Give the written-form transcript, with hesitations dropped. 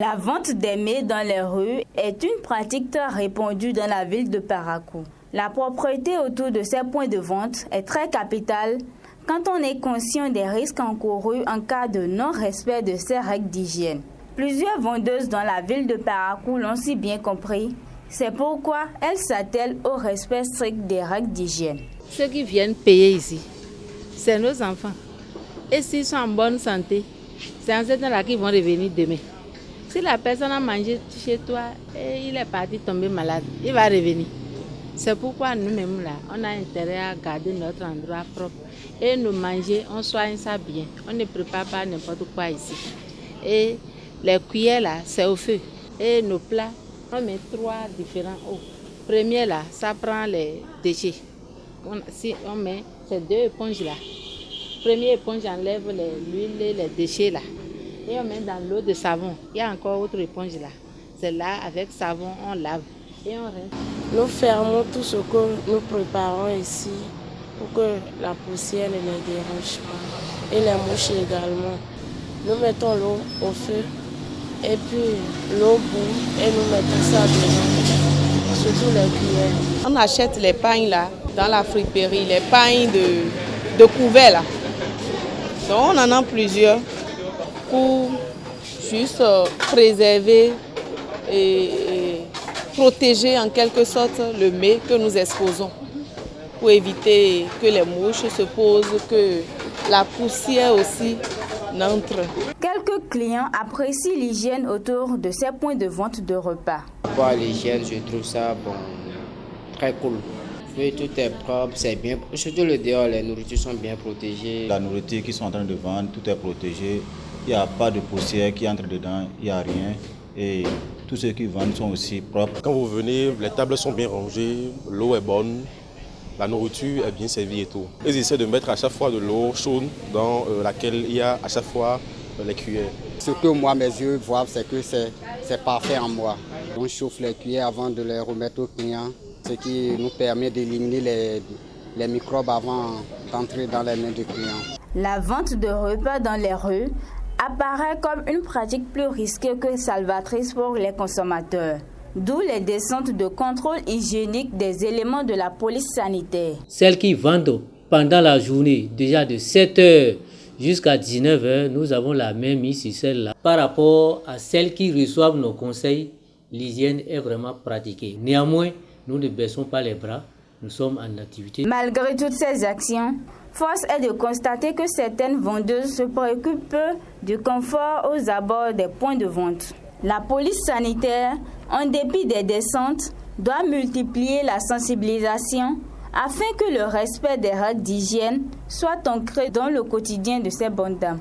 La vente des mets dans les rues est une pratique très répandue dans la ville de Parakou. La propreté autour de ces points de vente est très capitale quand on est conscient des risques encourus en cas de non-respect de ces règles d'hygiène. Plusieurs vendeuses dans la ville de Parakou l'ont si bien compris. C'est pourquoi elles s'attellent au respect strict des règles d'hygiène. Ceux qui viennent payer ici, c'est nos enfants. Et s'ils sont en bonne santé, c'est en ce temps-là qu'ils vont revenir demain. Si la personne a mangé chez toi et il est parti tomber malade, il va revenir. C'est pourquoi nous-mêmes là, on a intérêt à garder notre endroit propre. Et nous manger, on soigne ça bien. On ne prépare pas n'importe quoi ici. Et les cuillères là, c'est au feu. Et nos plats, on met 3 différents eaux. Premier là, ça prend les déchets. Si on met ces 2 éponges là. Première éponge enlève l'huile et les déchets là. Et on met dans l'eau de savon. Il y a encore autre éponge là. C'est là, avec savon, on lave et on rince. Nous fermons tout ce que nous préparons ici pour que la poussière ne les dérange pas. Et les mouches également. Nous mettons l'eau au feu et puis l'eau bout et nous mettons ça dedans, surtout les cuillères. On achète les pagnes là dans la friperie, les pagnes de couverts là. Donc on en a plusieurs pour juste préserver et protéger en quelque sorte le mets que nous exposons, pour éviter que les mouches se posent, que la poussière aussi n'entre. Quelques clients apprécient l'hygiène autour de ces points de vente de repas. Par rapport à l'hygiène, je trouve ça très cool. Oui, tout est propre, c'est bien. Surtout le dehors, les nourritures sont bien protégées. La nourriture qu'ils sont en train de vendre, tout est protégé. Il n'y a pas de poussière qui entre dedans, il n'y a rien. Et tous ceux qui vendent sont aussi propres. Quand vous venez, les tables sont bien rangées, l'eau est bonne, la nourriture est bien servie et tout. Ils essaient de mettre à chaque fois de l'eau chaude dans laquelle il y a à chaque fois les cuillères. Ce que moi, mes yeux voient, c'est que c'est parfait en moi. On chauffe les cuillères avant de les remettre aux clients, ce qui nous permet d'éliminer les microbes avant d'entrer dans les mains des clients. La vente de repas dans les rues apparaît comme une pratique plus risquée que salvatrice pour les consommateurs. D'où les descentes de contrôle hygiénique des éléments de la police sanitaire. Celles qui vendent pendant la journée, déjà de 7h jusqu'à 19h, nous avons la même mise sur celle-là. Par rapport à celles qui reçoivent nos conseils, l'hygiène est vraiment pratiquée. Néanmoins, nous ne baissons pas les bras, nous sommes en activité. Malgré toutes ces actions, force est de constater que certaines vendeuses se préoccupent peu du confort aux abords des points de vente. La police sanitaire, en dépit des descentes, doit multiplier la sensibilisation afin que le respect des règles d'hygiène soit ancré dans le quotidien de ces bonnes dames.